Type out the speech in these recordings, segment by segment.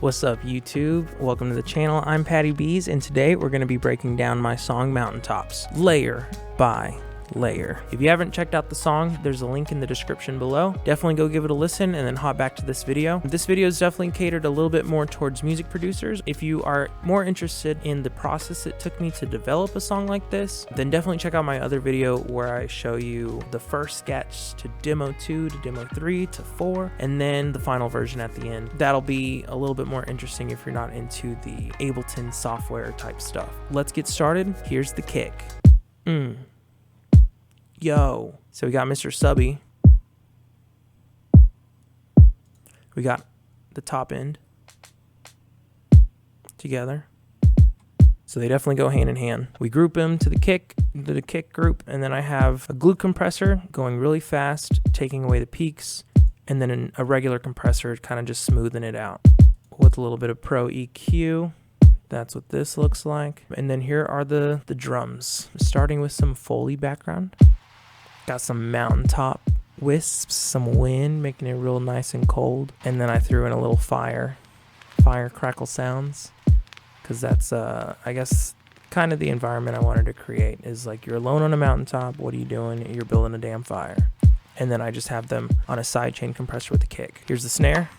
What's up, YouTube? Welcome to the channel. I'm paddybeaz, and today we're going to be breaking down my song Mountaintops, layer by layer. If you haven't checked out the song, there's a link in the description below. Definitely go give it a listen and then hop back to this video. This video is definitely catered a little bit more towards music producers. If you are more interested in the process it took me to develop a song like this, then definitely check out my other video where I show you the first sketch to demo 2 to demo 3 to 4, and then the final version at the end. That'll be a little bit more interesting if you're not into the Ableton software type stuff. Let's get started. Here's the kick. Yo, so we got Mr. Subby. We got the top end together. So they definitely go hand in hand. We group them to the kick group, and then I have a glue compressor going really fast, taking away the peaks, and then a regular compressor kind of just smoothing it out with a little bit of Pro EQ. That's what this looks like. And then here are the drums, starting with some Foley background. Got some mountaintop wisps, some wind, making it real nice and cold. And then I threw in a little fire crackle sounds, because that's, I guess, kind of the environment I wanted to create. Is like, you're alone on a mountaintop, what are you doing? You're building a damn fire. And then I just have them on a sidechain compressor with a kick. Here's the snare.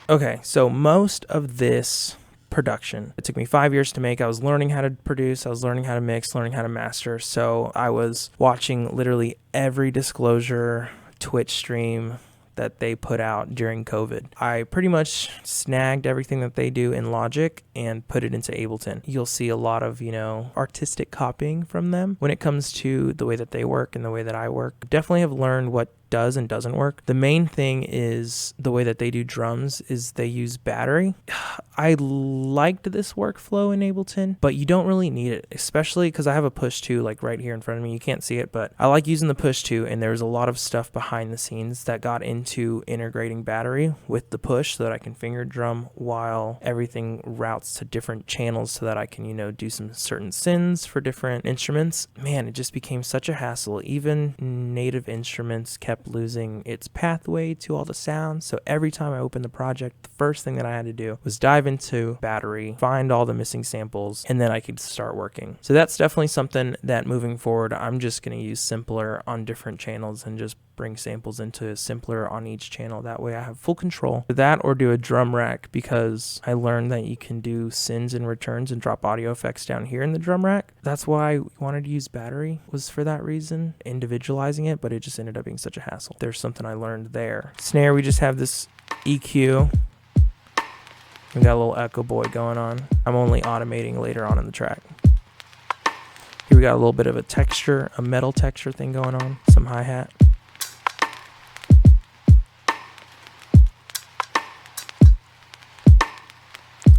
Okay, so most of this production, it took me 5 years to make. I was learning how to produce, I was learning how to mix, learning how to master. So I was watching literally every Disclosure Twitch stream that they put out during COVID. I pretty much snagged everything that they do in Logic and put it into Ableton. You'll see a lot of, artistic copying from them when it comes to the way that they work and the way that I work. Definitely have learned what does and doesn't work. The main thing is the way that they do drums is they use battery. I liked this workflow in Ableton, but you don't really need it, especially because I have a push 2 like right here in front of me. You can't see it, but I like using the push 2, and there's a lot of stuff behind the scenes that got into integrating battery with the push so that I can finger drum while everything routes to different channels so that I can, do some certain synths for different instruments. Man, it just became such a hassle. Even native instruments kept losing its pathway to all the sounds. So every time I opened the project, the first thing that I had to do was dive into battery, find all the missing samples, and then I could start working. So that's definitely something that moving forward, I'm just going to use simpler on different channels and just bring samples into simpler on each channel. That way I have full control. That, or do a drum rack, because I learned that you can do sins and returns and drop audio effects down here in the drum rack. That's why I wanted to use battery, was for that reason, individualizing it, but it just ended up being such a hassle. There's something I learned there. Snare, we just have this EQ. We got a little echo boy going on. I'm only automating later on in the track. Here we got a little bit of a texture, a metal texture thing going on. Some hi-hat.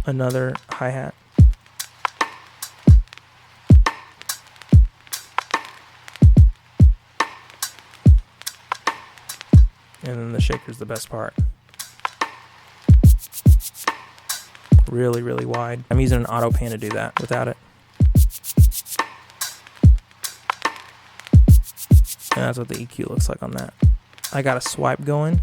Another hi-hat. And then the shaker's the best part. Really, really wide. I'm using an auto pan to do that. Without it, and that's what the EQ looks like on that. I got a swipe going.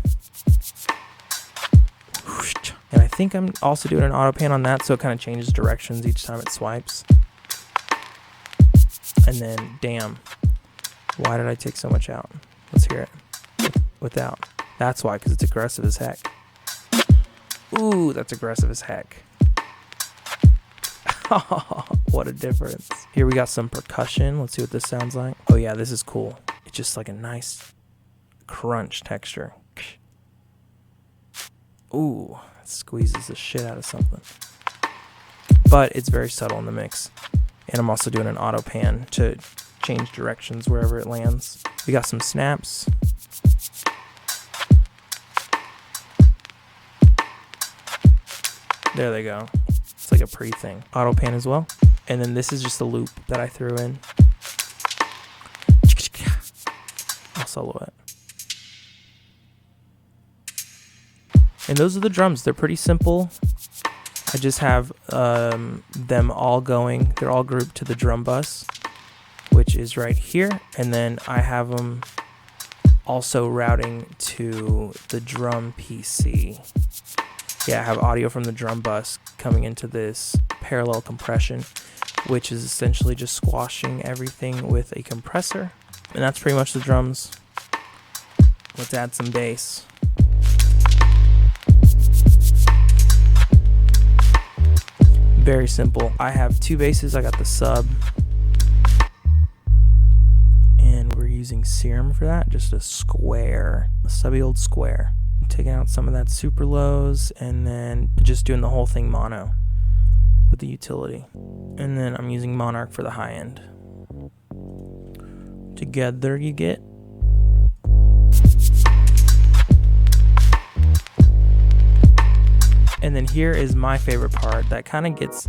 And I think I'm also doing an auto pan on that, so it kind of changes directions each time it swipes. And then, damn, why did I take so much out? Let's hear it without. That's why, because it's aggressive as heck. Ooh, that's aggressive as heck. What a difference. Here we got some percussion. Let's see what this sounds like. Oh yeah, this is cool. It's just like a nice crunch texture. Ooh, that squeezes the shit out of something. But it's very subtle in the mix. And I'm also doing an auto pan to change directions wherever it lands. We got some snaps. There they go. It's like a pre-thing. Auto pan as well. And then this is just a loop that I threw in. I'll solo it. And those are the drums. They're pretty simple. I just have them all going. They're all grouped to the drum bus, which is right here. And then I have them also routing to the drum PC. Yeah, I have audio from the drum bus coming into this parallel compression, which is essentially just squashing everything with a compressor. And that's pretty much the drums. Let's add some bass. Very simple. I have two basses. I got the sub. And we're using Serum for that. Just a square. A subby old square. Taking out some of that super lows and then just doing the whole thing mono with the utility. And then I'm using Monarch for the high end. Together you get. And then here is my favorite part that kind of gets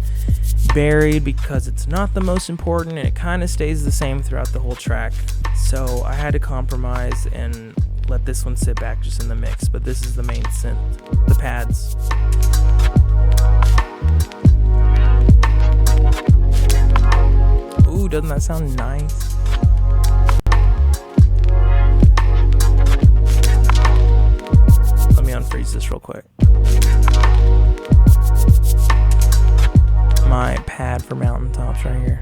buried because it's not the most important and it kind of stays the same throughout the whole track. So I had to compromise and let this one sit back just in the mix, but this is the main synth, the pads. Ooh, doesn't that sound nice? Let me unfreeze this real quick. My pad for Mountaintops right here.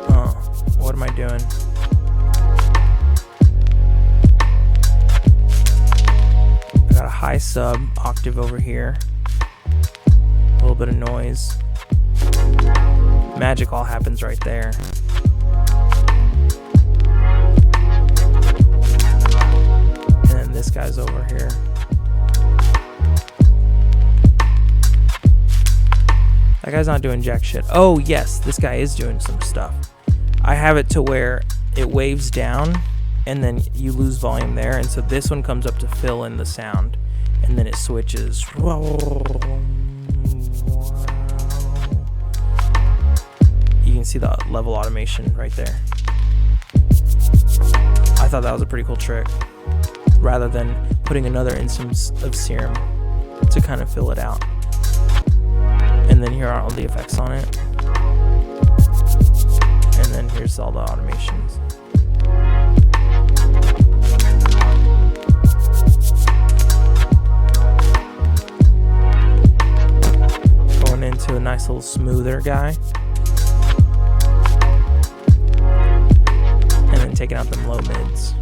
Oh, what am I doing? I got a high sub octave over here. A little bit of noise. Magic all happens right there. And then this guy's over here. That guy's not doing jack shit. Oh yes, this guy is doing some stuff. I have it to where it waves down and then you lose volume there, and so this one comes up to fill in the sound and then it switches. You can see the level automation right there. I thought that was a pretty cool trick, rather than putting another instance of Serum to kind of fill it out. And then here are all the effects on it. And then here's all the automations. Going into a nice little smoother guy. And then taking out them low mids.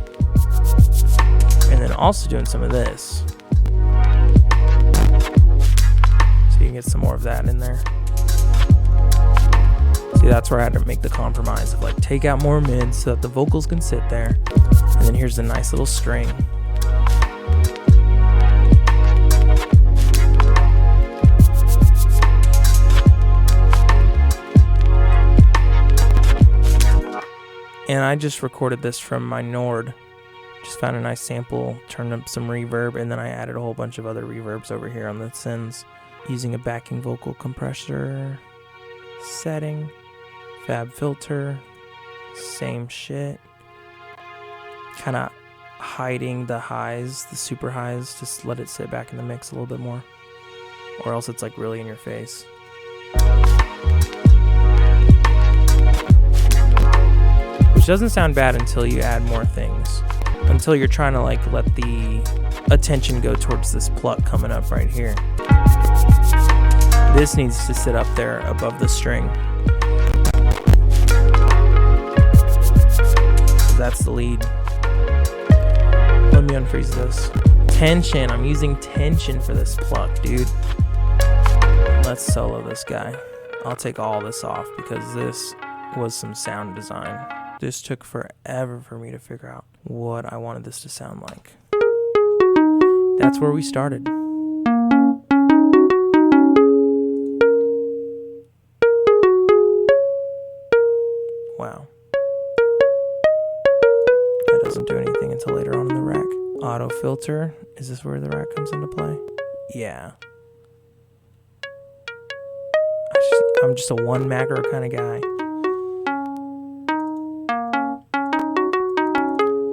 And then also doing some of this. You can get some more of that in there. See, that's where I had to make the compromise of like take out more mids so that the vocals can sit there. And then here's a nice little string. And I just recorded this from my Nord. Just found a nice sample, turned up some reverb, and then I added a whole bunch of other reverbs over here on the synths. Using a backing vocal compressor setting, fab filter, same shit. Kind of hiding the highs, the super highs, just let it sit back in the mix a little bit more. Or else it's like really in your face. Which doesn't sound bad until you add more things. Until you're trying to like let the attention go towards this pluck coming up right here. This needs to sit up there above the string. That's the lead. Let me unfreeze this. Tension. I'm using tension for this pluck, dude. Let's solo this guy. I'll take all this off because this was some sound design. This took forever for me to figure out what I wanted this to sound like. That's where we started. Wow. That doesn't do anything until later on in the rack. Auto filter. Is this where the rack comes into play? Yeah. I'm just a one macro kind of guy.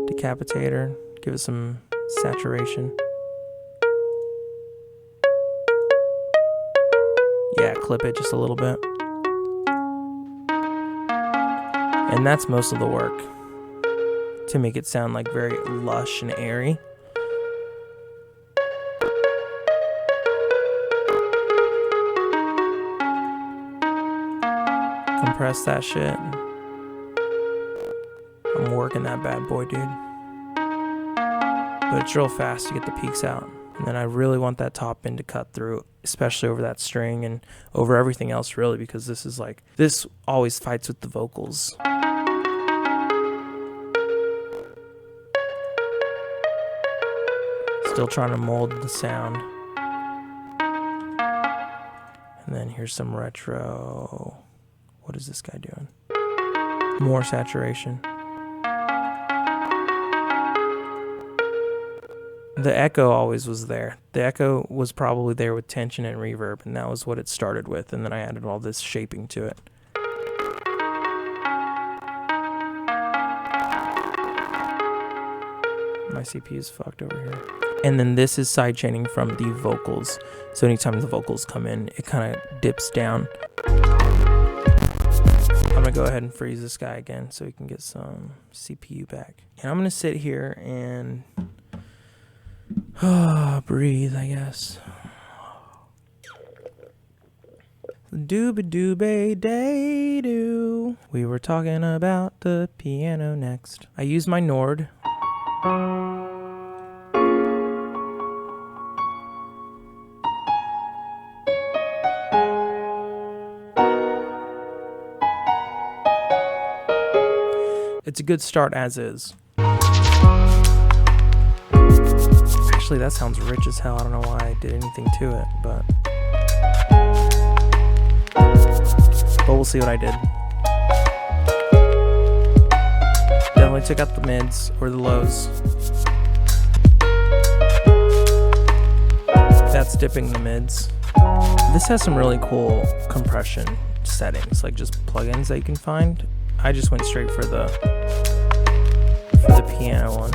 Decapitator. Give it some saturation. Yeah, clip it just a little bit. And that's most of the work. to make it sound like very lush and airy. Compress that shit. I'm working that bad boy, dude. But it's real fast to get the peaks out. And then I really want that top end to cut through, especially over that string and over everything else, really, because this is like, this always fights with the vocals. Still trying to mold the sound. And then here's some retro. What is this guy doing? More saturation. The echo always was there. The echo was probably there with tension and reverb, and that was what it started with, and then I added all this shaping to it. My CPU is fucked over here. And then this is sidechaining from the vocals. So anytime the vocals come in, it kind of dips down. I'm gonna go ahead and freeze this guy again so we can get some CPU back. And I'm gonna sit here and breathe, I guess. Dooba-dooba-day-doo. We were talking about the piano next. I use my Nord. It's a good start as is. Actually, that sounds rich as hell. I don't know why I did anything to it, but we'll see what I did. Definitely took out the mids or the lows. That's dipping the mids. This has some really cool compression settings, like just plugins that you can find. I just went straight for the piano one.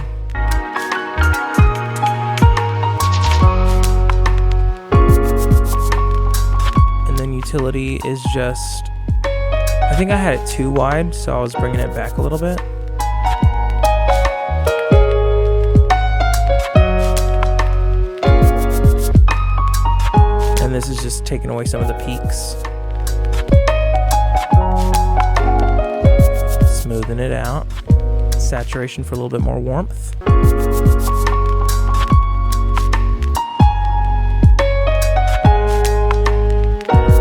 And then utility is just, I think I had it too wide, so I was bringing it back a little bit. And this is just taking away some of the peaks. Smoothing it out. Saturation for a little bit more warmth.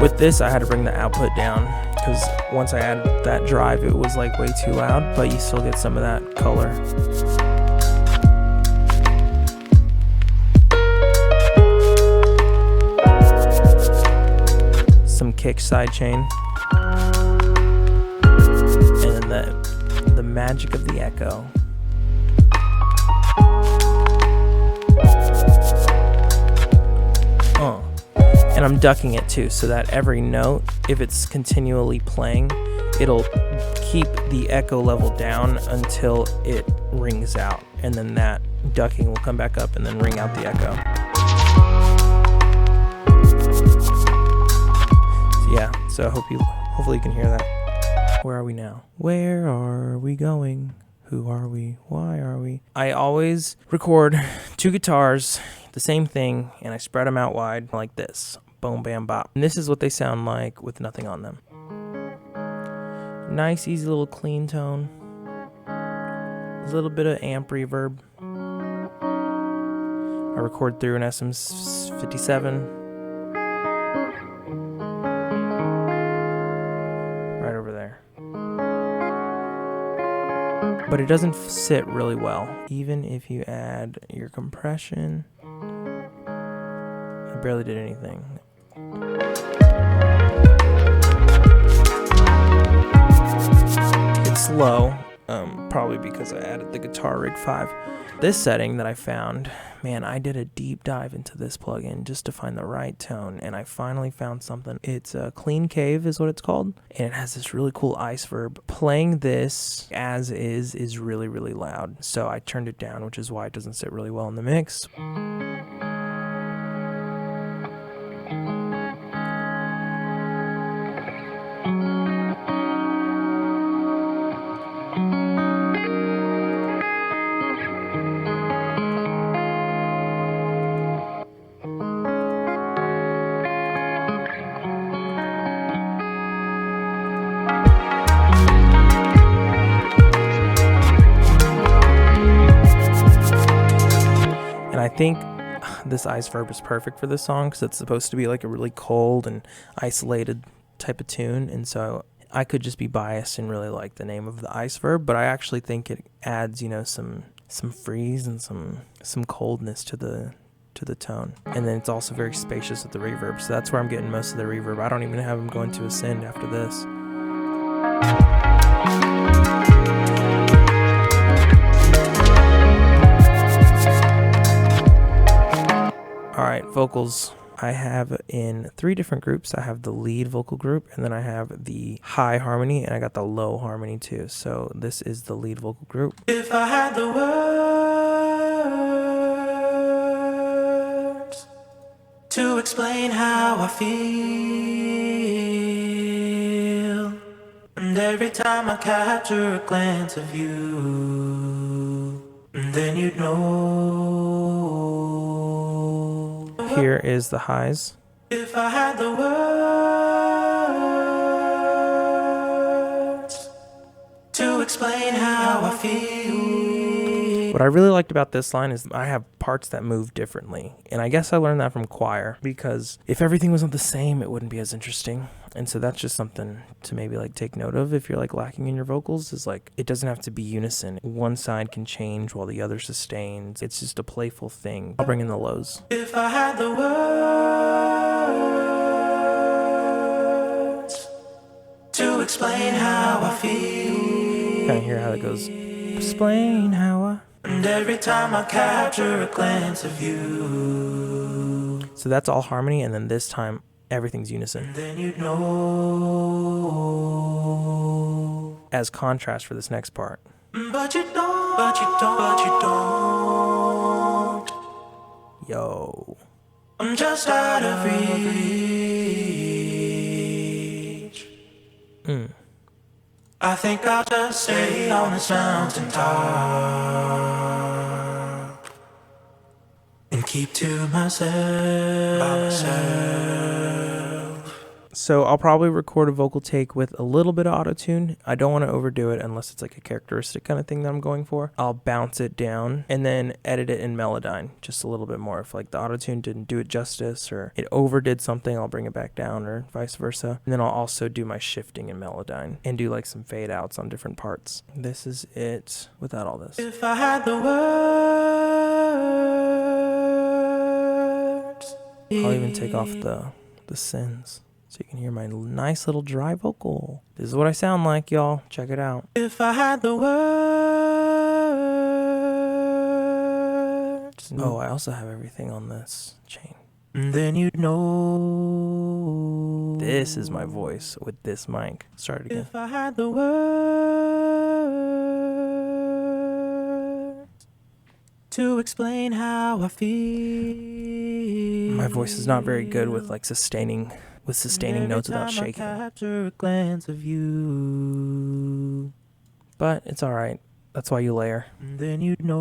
With this, I had to bring the output down because once I added that drive, it was like way too loud, but you still get some of that color. Some kick sidechain. And then the magic of the echo. And I'm ducking it too, so that every note, if it's continually playing, it'll keep the echo level down until it rings out. And then that ducking will come back up and then ring out the echo. So yeah, so hopefully you can hear that. Where are we now? Where are we going? Who are we? Why are we? I always record two guitars, the same thing, and I spread them out wide like this. Boom, bam, bop. And this is what they sound like with nothing on them. Nice, easy little clean tone. A little bit of amp reverb. I record through an SM57. Right over there. But it doesn't sit really well. Even if you add your compression. I barely did anything. It's low, probably because I added the Guitar Rig 5. This setting that I found, man, I did a deep dive into this plugin just to find the right tone, and I finally found something. It's a Clean Cave is what it's called, and it has this really cool ice verb. Playing this as is really, really loud, so I turned it down, which is why it doesn't sit really well in the mix. I think this ice verb is perfect for this song because it's supposed to be like a really cold and isolated type of tune, and so I could just be biased and really like the name of the ice verb, but I actually think it adds, you know, some freeze and some coldness to the tone. And then it's also very spacious with the reverb, so that's where I'm getting most of the reverb. I don't even have them going to ascend after this. All right, vocals. I have in 3 different groups. I have the lead vocal group, and then I have the high harmony, and I got the low harmony too. So this is the lead vocal group. If I had the words to explain how I feel, and every time I capture a glance of you, then you'd know. Here is the highs. If I had the words to explain how I feel. What I really liked about this line is I have parts that move differently. And I guess I learned that from choir, because if everything was the same, it wouldn't be as interesting. And so that's just something to maybe like take note of if you're like lacking in your vocals, is like it doesn't have to be unison. One side can change while the other sustains. It's just a playful thing. I'll bring in the lows. If I had the words to explain how I feel. Kind of hear how that goes. Explain how I. And every time I capture a glance of you. So that's all harmony, and then this time everything's unison. And then you'd know. As contrast for this next part. But you don't. But you don't. But you don't. Yo. I'm just out of reach. I think I'll just stay on this mountaintop and keep to myself. By myself. So I'll probably record a vocal take with a little bit of auto-tune. I don't want to overdo it unless it's like a characteristic kind of thing that I'm going for. I'll bounce it down and then edit it in Melodyne just a little bit more. If like the auto-tune didn't do it justice or it overdid something, I'll bring it back down, or vice versa. And then I'll also do my shifting in Melodyne and do like some fade outs on different parts. This is it without all this. If I had the words. I'll even take off the sins, so you can hear my nice little dry vocal. This is what I sound like, y'all. Check it out. If I had the words. Oh, I also have everything on this chain. Then you'd know. This is my voice with this mic. Start it again. If I had the words to explain how I feel. My voice is not very good with like sustaining notes without shaking. Capture a glance of you. But it's all right. That's why you layer. Then you'd know.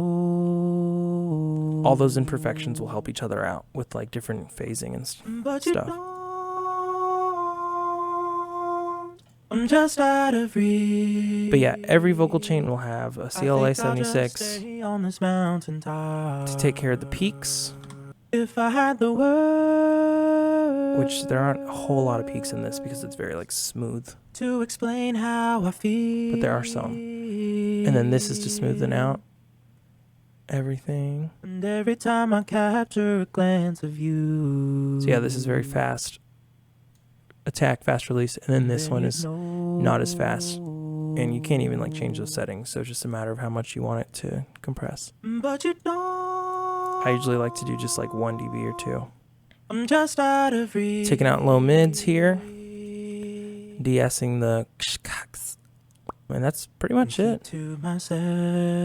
All those imperfections will help each other out with like different phasing and stuff. I'm just out of reach. But yeah, every vocal chain will have a CLA 76 on this mountaintop to take care of the peaks. If I had the words, which there aren't a whole lot of peaks in this because it's very like smooth. To explain how I feel. But there are some. And then this is to smoothen out everything. And every time I capture a glance of you. So yeah, this is very fast attack, fast release, and then this one is not as fast. And you can't even like change those settings, so it's just a matter of how much you want it to compress. But you don't. I usually like to do just like 1 dB or 2. I'm just out of reach. Taking out low mids here. De-essing the and that's pretty much it. I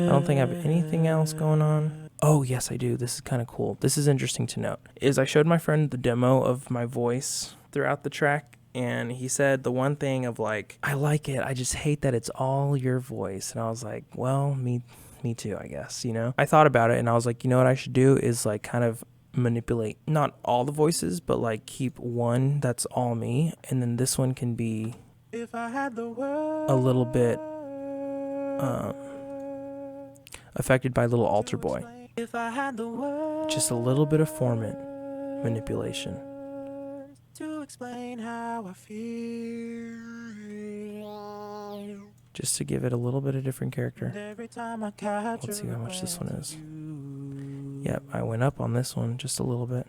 don't think I have anything else going on. Oh, yes, I do. This is kind of cool. This is interesting to note. Is I showed my friend the demo of my voice throughout the track, and he said the one thing of like, I like it, I just hate that it's all your voice. And I was like, well, me too, I guess, you know? I thought about it and I was like, you know what I should do is like kind of manipulate not all the voices, but like keep one that's all me, and then this one can be if I had the world, a little bit affected by Little Altar Boy. Just a little bit of formant manipulation. To explain how I feel. Just to give it a little bit of different character. Every time I catch Let's see how much this one is. you. Yep, I went up on this one just a little bit.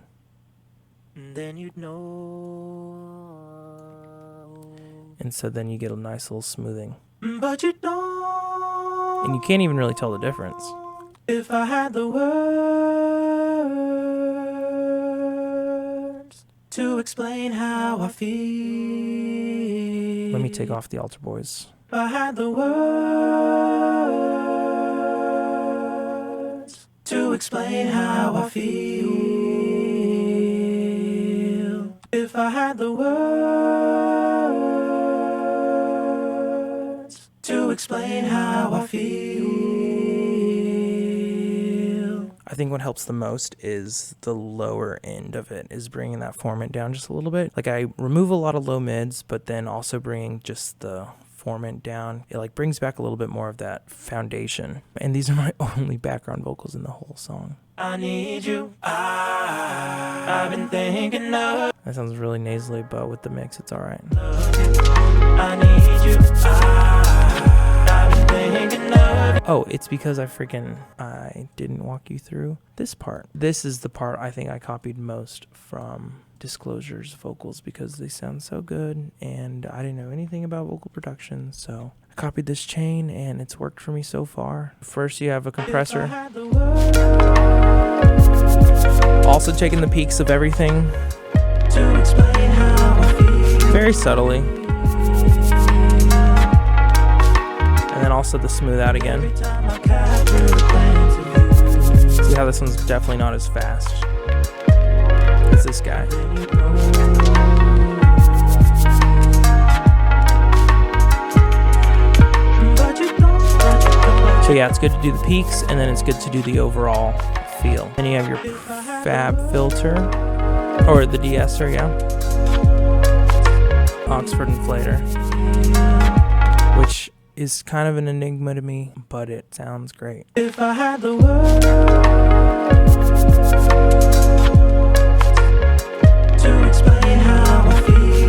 Then you'd know. And so then you get a nice little smoothing. But you don't. And you can't even really tell the difference. If I had the words to explain how I feel. Let me take off the altar boys. If I had the words to explain how I feel. If I had the words to explain how I feel. I think what helps the most is the lower end of it, is bringing that formant down just a little bit. Like I remove a lot of low mids, but then also bringing just the formant down. It like brings back a little bit more of that foundation. And these are my only background vocals in the whole song. I need you. I've been thinking of. That sounds really nasally, but with the mix, it's all right. I need you. I've been thinking of. Oh, it's because I didn't walk you through this part. This is the part I think I copied most from Disclosure's vocals because they sound so good and I didn't know anything about vocal production, so I copied this chain and it's worked for me so far. First you have a compressor. Also taking the peaks of everything very subtly. And then also the smooth out again. See how this one's definitely not as fast as this guy. So yeah, it's good to do the peaks and then it's good to do the overall feel. Then you have your fab filter, or the de-esser, yeah. Oxford inflator, which is kind of an enigma to me, but it sounds great. If I had the words to explain how I feel.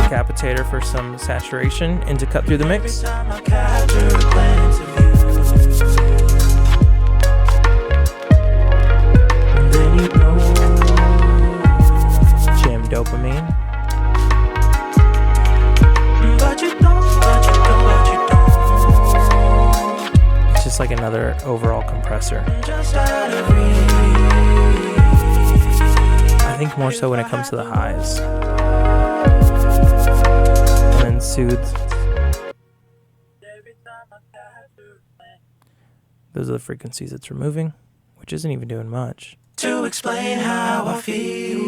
Decapitator for some saturation and to cut through the mix. Every time I capture a glance of you. Then you know. Jam dopamine. It's just like another overall compressor. I think more so when it comes to the highs. And then soothes. Those are the frequencies it's removing, which isn't even doing much. To explain how I feel.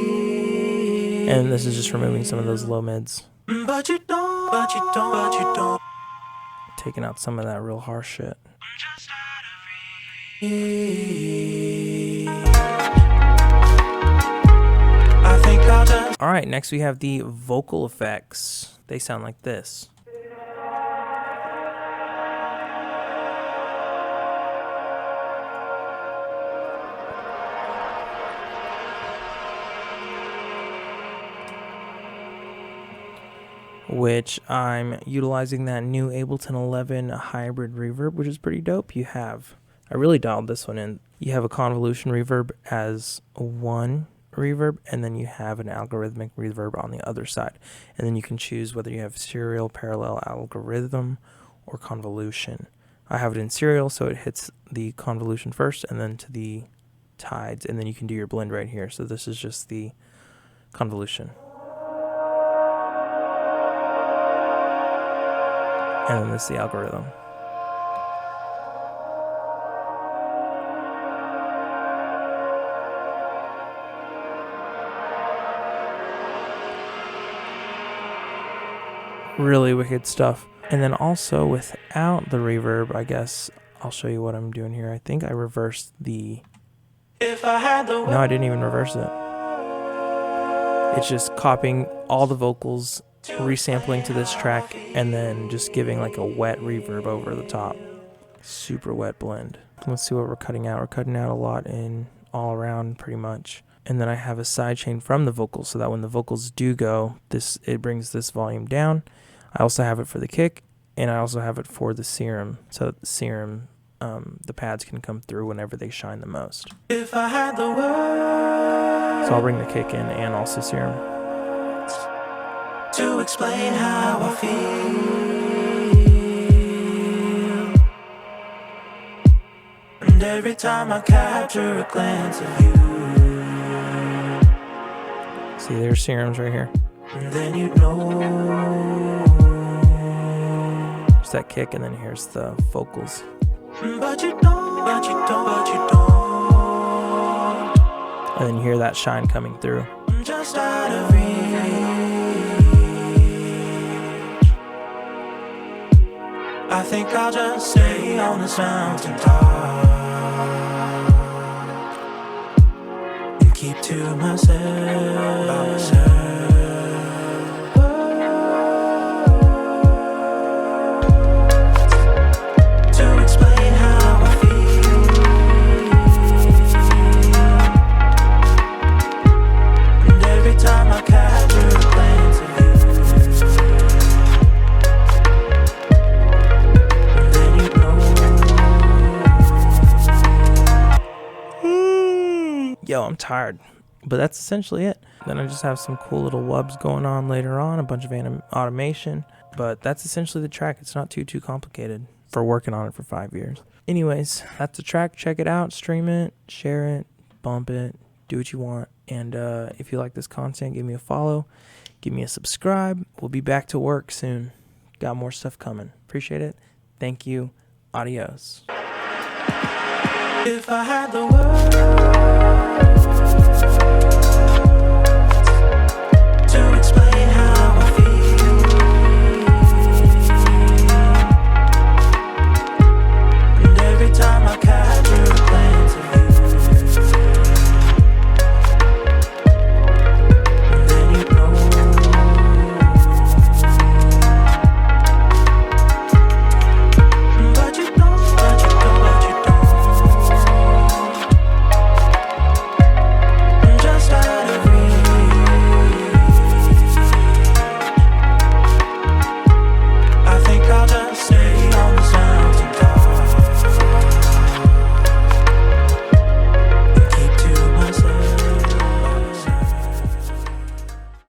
And this is just removing some of those low mids. But you don't, but you don't, but you don't. Taking out some of that real harsh shit. I think I'll just. Alright, next we have the vocal effects. They sound like this. Which I'm utilizing that new Ableton 11 hybrid reverb, which is pretty dope. I really dialed this one in. You have a convolution reverb as one reverb, and then you have an algorithmic reverb on the other side. And then you can choose whether you have serial, parallel, algorithm, or convolution. I have it in serial, so it hits the convolution first, and then to the tides, and then you can do your blend right here. So this is just the convolution. And then this is the algorithm. Really wicked stuff. And then also without the reverb, I guess I'll show you what I'm doing here. I think I reversed the... If I had the No, I didn't even reverse it. It's just copying all the vocals, resampling to this track, and then just giving like a wet reverb over the top. Super wet blend. Let's see what we're cutting out. We're cutting out a lot in all around pretty much. And then I have a sidechain from the vocals so that when the vocals do go, it brings this volume down. I also have it for the kick, and I also have it for the serum. So that the serum, the pads can come through whenever they shine the most. If I had the words, So I'll bring the kick in and also serum. to explain how I feel, and every time I capture a glance of you, See, there's serums right here. and then you know. There's that kick, and then here's the vocals. But you don't, but you don't, but you don't. And then you hear that shine coming through. I'm just out of reach. I think I'll just stay on this mountaintop and keep to myself. To explain how I feel, and every time I capture a glance of you, and then you know. Yo, I'm tired. But that's essentially it. Then I just have some cool little wubs going on later on, a bunch of automation. But that's essentially the track. It's not too complicated for working on it for 5 years. Anyways, that's the track. Check it out, stream it, share it, bump it, do what you want. And if you like this content, give me a follow, give me a subscribe. We'll be back to work soon. Got more stuff coming. Appreciate it. Thank you. Adios. If I had the